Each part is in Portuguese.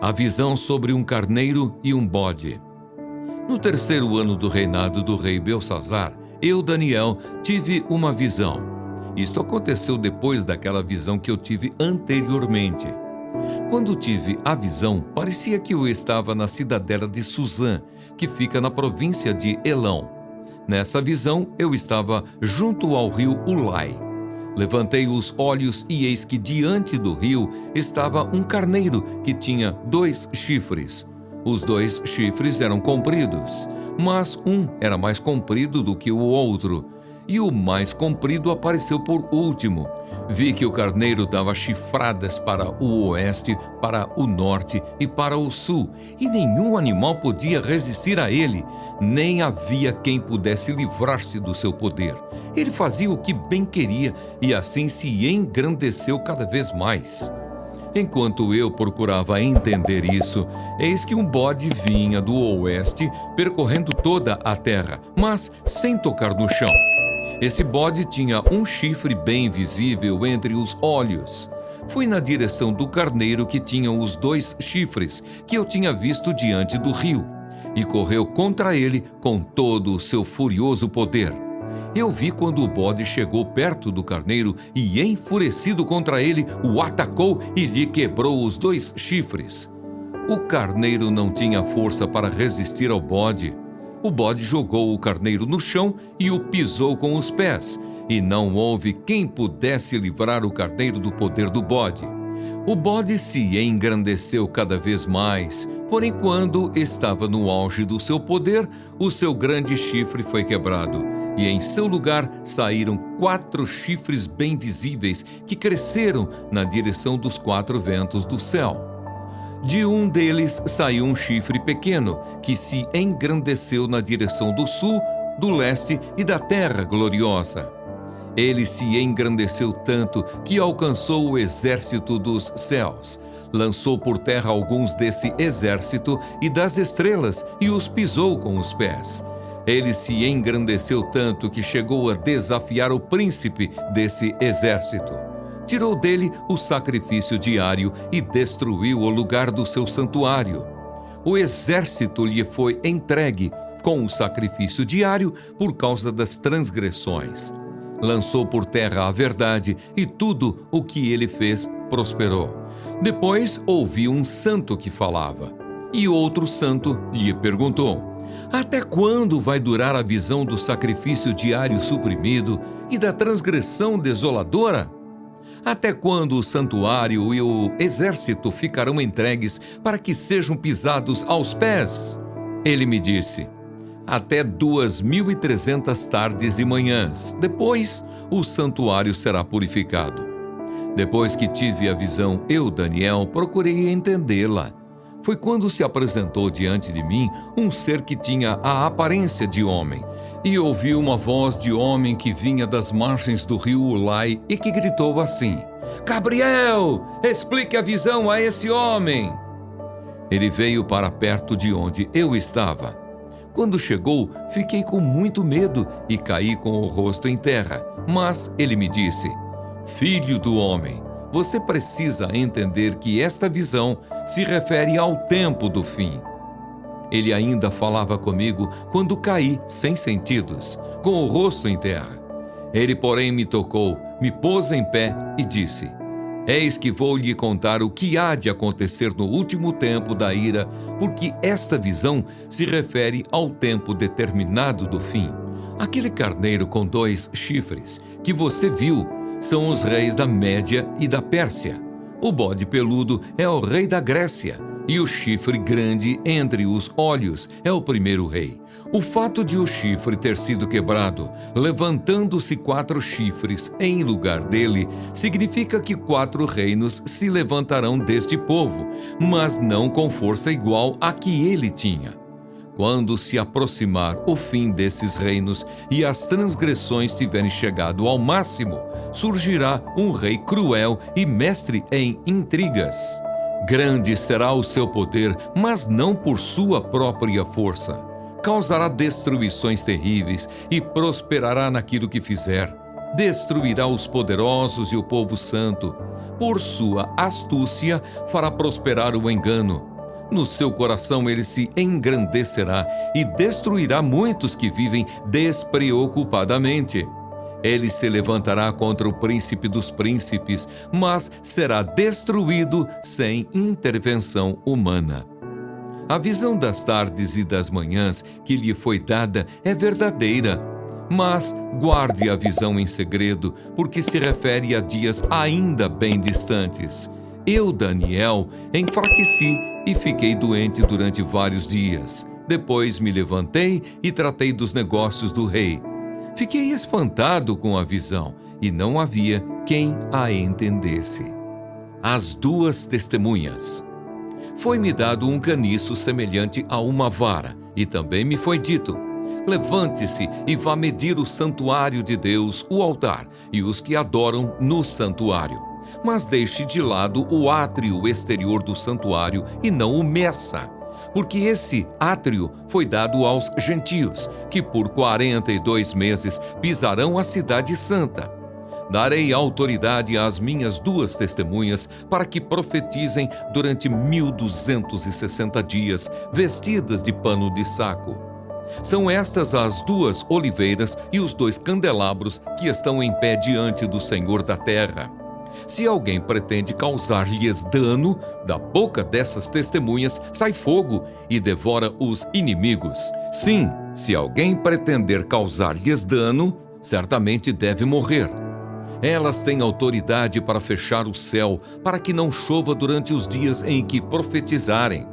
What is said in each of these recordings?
A visão sobre um carneiro e um bode. No terceiro ano do reinado do rei Belsazzar, eu, Daniel, tive uma visão. Isto aconteceu depois daquela visão que eu tive anteriormente. Quando tive a visão, parecia que eu estava na cidadela de Suzã, que fica na província de Elão. Nessa visão, eu estava junto ao rio Ulai. Levantei os olhos e eis que diante do rio estava um carneiro que tinha 2 chifres. Os 2 chifres eram compridos, mas um era mais comprido do que o outro, e o mais comprido apareceu por último. Vi que o carneiro dava chifradas para o oeste, para o norte e para o sul, e nenhum animal podia resistir a ele, nem havia quem pudesse livrar-se do seu poder. Ele fazia o que bem queria e assim se engrandeceu cada vez mais. Enquanto eu procurava entender isso, eis que um bode vinha do oeste, percorrendo toda a terra, mas sem tocar no chão. Esse bode tinha um chifre bem visível entre os olhos. Fui na direção do carneiro que tinha os 2 chifres que eu tinha visto diante do rio, e correu contra ele com todo o seu furioso poder. Eu vi quando o bode chegou perto do carneiro e, enfurecido contra ele, o atacou e lhe quebrou os 2 chifres. O carneiro não tinha força para resistir ao bode. O bode jogou o carneiro no chão e o pisou com os pés, e não houve quem pudesse livrar o carneiro do poder do bode. O bode se engrandeceu cada vez mais, porém quando estava no auge do seu poder, o seu grande chifre foi quebrado, e em seu lugar saíram 4 chifres bem visíveis que cresceram na direção dos 4 ventos do céu. De um deles saiu um chifre pequeno, que se engrandeceu na direção do sul, do leste e da terra gloriosa. Ele se engrandeceu tanto que alcançou o exército dos céus. Lançou por terra alguns desse exército e das estrelas e os pisou com os pés. Ele se engrandeceu tanto que chegou a desafiar o príncipe desse exército. Tirou dele o sacrifício diário e destruiu o lugar do seu santuário. O exército lhe foi entregue com o sacrifício diário por causa das transgressões. Lançou por terra a verdade e tudo o que ele fez prosperou. Depois ouvi um santo que falava, e outro santo lhe perguntou: até quando vai durar a visão do sacrifício diário suprimido e da transgressão desoladora? Até quando o santuário e o exército ficarão entregues para que sejam pisados aos pés? Ele me disse: até 2.300 tardes e manhãs. Depois, o santuário será purificado. Depois que tive a visão, eu, Daniel, procurei entendê-la. Foi quando se apresentou diante de mim um ser que tinha a aparência de homem, e ouvi uma voz de homem que vinha das margens do rio Ulai e que gritou assim: Gabriel, explique a visão a esse homem. Ele veio para perto de onde eu estava. Quando chegou, fiquei com muito medo e caí com o rosto em terra. Mas ele me disse: Filho do homem, você precisa entender que esta visão se refere ao tempo do fim. Ele ainda falava comigo quando caí sem sentidos, com o rosto em terra. Ele, porém, me tocou, me pôs em pé e disse: Eis que vou lhe contar o que há de acontecer no último tempo da ira, porque esta visão se refere ao tempo determinado do fim. Aquele carneiro com 2 chifres que você viu são os reis da Média e da Pérsia. O bode peludo é o rei da Grécia, e o chifre grande entre os olhos é o primeiro rei. O fato de o chifre ter sido quebrado, levantando-se 4 chifres em lugar dele, significa que 4 reinos se levantarão deste povo, mas não com força igual à que ele tinha. Quando se aproximar o fim desses reinos e as transgressões tiverem chegado ao máximo, surgirá um rei cruel e mestre em intrigas. Grande será o seu poder, mas não por sua própria força. Causará destruições terríveis e prosperará naquilo que fizer. Destruirá os poderosos e o povo santo. Por sua astúcia fará prosperar o engano. No seu coração ele se engrandecerá e destruirá muitos que vivem despreocupadamente. Ele se levantará contra o príncipe dos príncipes, mas será destruído sem intervenção humana. A visão das tardes e das manhãs que lhe foi dada é verdadeira, mas guarde a visão em segredo, porque se refere a dias ainda bem distantes. Eu, Daniel, enfraqueci e fiquei doente durante vários dias. Depois me levantei e tratei dos negócios do rei. Fiquei espantado com a visão, e não havia quem a entendesse. As duas testemunhas. Foi-me dado um caniço semelhante a uma vara, e também me foi dito: levante-se e vá medir o santuário de Deus, o altar, e os que adoram no santuário. Mas deixe de lado o átrio exterior do santuário e não o meça, porque esse átrio foi dado aos gentios, que por 42 meses pisarão a cidade santa. Darei autoridade às minhas duas testemunhas para que profetizem durante 1260 dias, vestidas de pano de saco. São estas as duas oliveiras e os dois candelabros que estão em pé diante do Senhor da terra. Se alguém pretende causar-lhes dano, da boca dessas testemunhas sai fogo e devora os inimigos. Sim, se alguém pretender causar-lhes dano, certamente deve morrer. Elas têm autoridade para fechar o céu, para que não chova durante os dias em que profetizarem.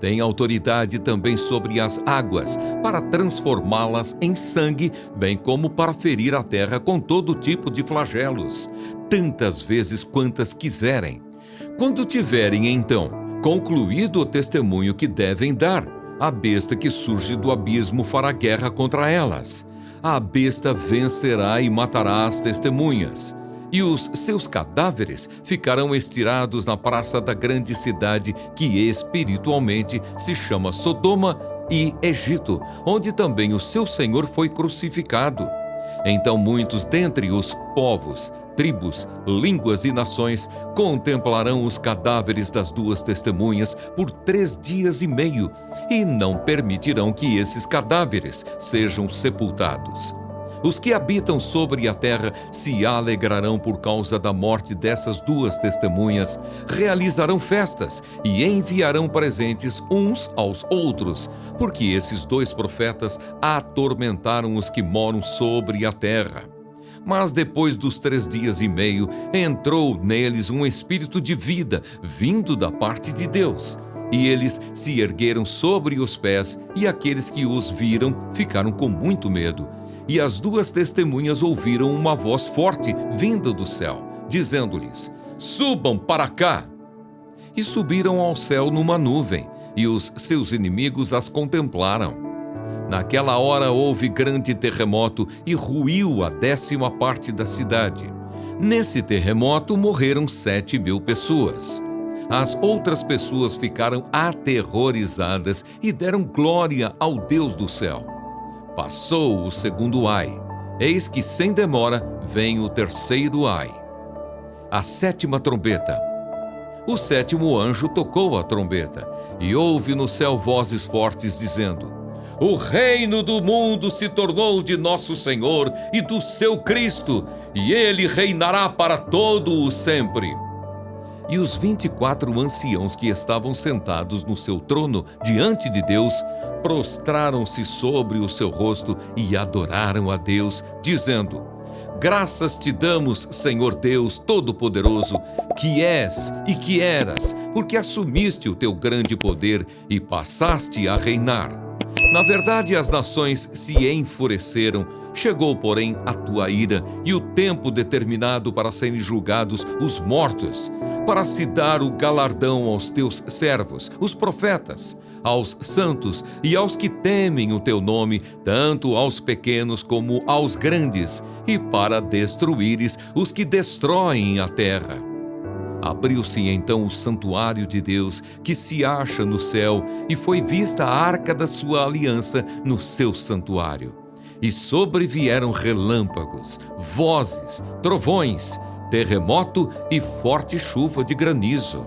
Têm autoridade também sobre as águas, para transformá-las em sangue, bem como para ferir a terra com todo tipo de flagelos, tantas vezes quantas quiserem. Quando tiverem, então, concluído o testemunho que devem dar, a besta que surge do abismo fará guerra contra elas. A besta vencerá e matará as testemunhas, e os seus cadáveres ficarão estirados na praça da grande cidade, que espiritualmente se chama Sodoma e Egito, onde também o seu Senhor foi crucificado. Então muitos dentre os povos, tribos, línguas e nações contemplarão os cadáveres das duas testemunhas por 3 dias e meio, e não permitirão que esses cadáveres sejam sepultados. Os que habitam sobre a terra se alegrarão por causa da morte dessas duas testemunhas, realizarão festas e enviarão presentes uns aos outros, porque esses 2 profetas atormentaram os que moram sobre a terra. Mas depois dos 3 dias e meio, entrou neles um espírito de vida, vindo da parte de Deus. E eles se ergueram sobre os pés, e aqueles que os viram ficaram com muito medo. E as duas testemunhas ouviram uma voz forte vinda do céu, dizendo-lhes: subam para cá. E subiram ao céu numa nuvem, e os seus inimigos as contemplaram. Naquela hora houve grande terremoto e ruiu a 10ª parte da cidade. Nesse terremoto morreram 7.000 pessoas. As outras pessoas ficaram aterrorizadas e deram glória ao Deus do céu. Passou o 2º ai. Eis que sem demora vem o 3º ai. A 7ª trombeta. O 7º anjo tocou a trombeta, e houve no céu vozes fortes dizendo: o reino do mundo se tornou de nosso Senhor e do seu Cristo, e ele reinará para todo o sempre. E os 24 anciãos que estavam sentados no seu trono diante de Deus prostraram-se sobre o seu rosto e adoraram a Deus, dizendo: graças te damos, Senhor Deus Todo-Poderoso, que és e que eras, porque assumiste o teu grande poder e passaste a reinar. Na verdade, as nações se enfureceram, chegou, porém, a tua ira e o tempo determinado para serem julgados os mortos, para se dar o galardão aos teus servos, os profetas, aos santos e aos que temem o teu nome, tanto aos pequenos como aos grandes, e para destruíres os que destroem a terra. Abriu-se então o santuário de Deus, que se acha no céu, e foi vista a arca da sua aliança no seu santuário. E sobrevieram relâmpagos, vozes, trovões, terremoto e forte chuva de granizo.